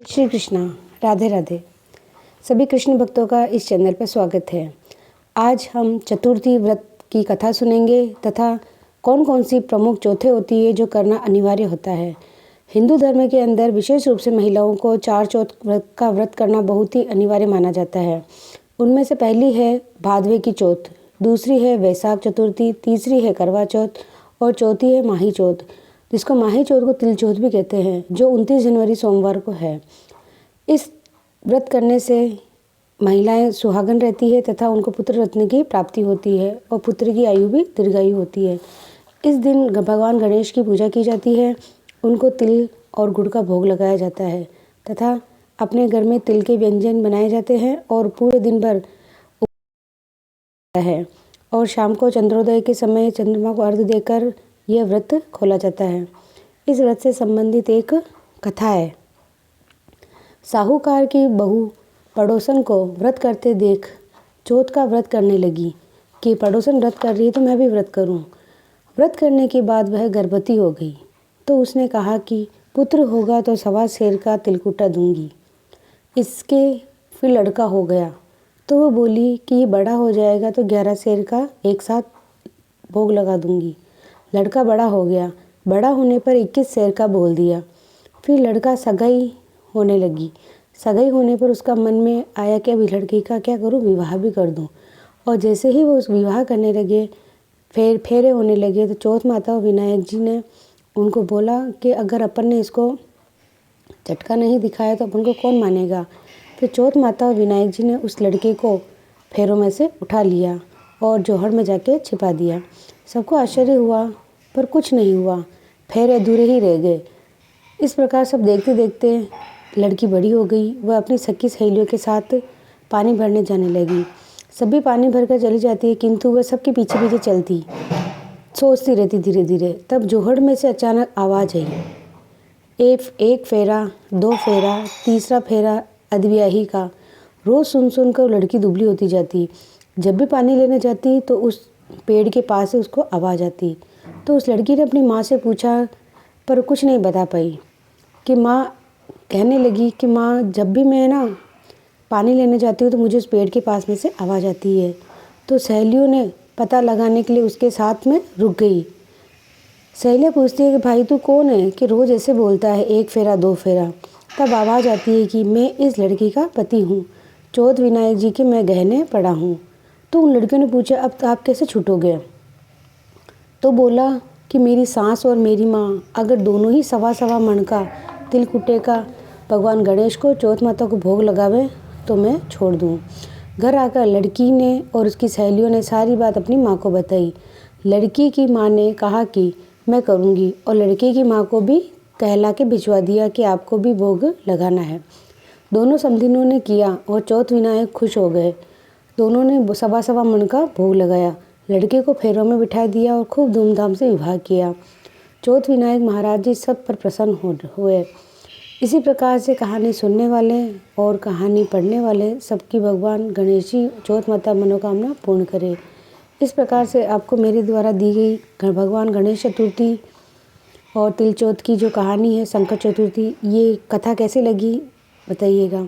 श्री कृष्णा, राधे राधे। सभी कृष्ण भक्तों का इस चैनल पर स्वागत है। आज हम चतुर्थी व्रत की कथा सुनेंगे तथा कौन कौन सी प्रमुख चौथे होती है जो करना अनिवार्य होता है। हिंदू धर्म के अंदर विशेष रूप से महिलाओं को चार चौथ का व्रत करना बहुत ही अनिवार्य माना जाता है। उनमें से पहली है भादवे की चौथ, दूसरी है वैशाख चतुर्थी, तीसरी है करवा चौथ और चौथी है माही चौथ, जिसको माही चौथ को तिल चौथ भी कहते हैं, जो 29 जनवरी सोमवार को है। इस व्रत करने से महिलाएं सुहागन रहती है तथा उनको पुत्र रत्न की प्राप्ति होती है और पुत्र की आयु भी दीर्घायु होती है। इस दिन भगवान गणेश की पूजा की जाती है, उनको तिल और गुड़ का भोग लगाया जाता है तथा अपने घर में तिल के व्यंजन बनाए जाते हैं और पूरे दिन भर है और शाम को चंद्रोदय के समय चंद्रमा को अर्घ्य देकर यह व्रत खोला जाता है। इस व्रत से संबंधित एक कथा है। साहूकार की बहू पड़ोसन को व्रत करते देख चौथ का व्रत करने लगी कि पड़ोसन व्रत कर रही है तो मैं भी व्रत करूं। व्रत करने के बाद वह गर्भवती हो गई तो उसने कहा कि पुत्र होगा तो 1.25 सेर का तिलकुटा दूंगी। इसके फिर लड़का हो गया तो वो बोली कि ये बड़ा हो जाएगा तो 11 सेर का एक साथ भोग लगा दूंगी। लड़का बड़ा हो गया, बड़ा होने पर 21 सेर का बोल दिया। फिर लड़का सगाई होने लगी। सगाई होने पर उसका मन में आया कि अभी लड़की का क्या करूं, विवाह भी कर दूं। और जैसे ही वो उस विवाह करने लगे, फेरे होने लगे, तो चौथ माता और विनायक जी ने उनको बोला कि अगर अपन ने इसको झटका नहीं दिखाया तो अपन को कौन मानेगा। फिर चौथ माता और विनायक जी ने उस लड़के को फेरों में से उठा लिया और जोहड़ में जाके छिपा दिया। सबको आश्चर्य हुआ पर कुछ नहीं हुआ, फेरे अधूरे ही रह गए। इस प्रकार सब देखते देखते लड़की बड़ी हो गई। वह अपनी सखी सहेलियों के साथ पानी भरने जाने लगी। सभी पानी भरकर चली जाती है किंतु वह सबके पीछे पीछे चलती, सोचती रहती धीरे धीरे। तब जोहड़ में से अचानक आवाज़ आई, एक फेरा, 2 फेरा, तीसरा फेरा अधब्याही का। रोज़ सुन सुन कर लड़की दुबली होती जाती। जब भी पानी लेने जाती तो उस पेड़ के पास से उसको आवाज़ आती। तो उस लड़की ने अपनी माँ से पूछा पर कुछ नहीं बता पाई। कि माँ कहने लगी कि माँ जब भी मैं ना पानी लेने जाती हूँ तो मुझे उस पेड़ के पास में से आवाज़ आती है। तो सहेलियों ने पता लगाने के लिए उसके साथ में रुक गई। सहेलियाँ पूछती है कि भाई तू कौन है कि रोज़ ऐसे बोलता है 1 फेरा 2 फेरा। तब आवाज़ आती है कि मैं इस लड़की का पति हूँ, चौथ विनायक जी के मैं गहने पड़ा हूँ। तो उन लड़कियों ने पूछा अब तो आप कैसे छूटोगे। तो बोला कि मेरी सास और मेरी माँ अगर दोनों ही 1.25 मन का तिलकुटे का भगवान गणेश को चौथ माता को भोग लगावे तो मैं छोड़ दूँ। घर आकर लड़की ने और उसकी सहेलियों ने सारी बात अपनी माँ को बताई। लड़की की माँ ने कहा कि मैं करूँगी और लड़के की माँ को भी कहला के भिजवा दिया कि आपको भी भोग लगाना है। दोनों समधिनों ने किया और चौथ विनायक खुश हो गए। दोनों ने 1.25 मन का भोग लगाया, लड़के को फेरों में बिठा दिया और खूब धूमधाम से विवाह किया। चौथ विनायक महाराज जी सब पर प्रसन्न हुए। इसी प्रकार से कहानी सुनने वाले और कहानी पढ़ने वाले सबकी भगवान गणेश जी चौथ माता मनोकामना पूर्ण करे। इस प्रकार से आपको मेरे द्वारा दी गई भगवान गणेश चतुर्थी और तिल चौथ की जो कहानी है, संकट चतुर्थी, ये कथा कैसी लगी बताइएगा।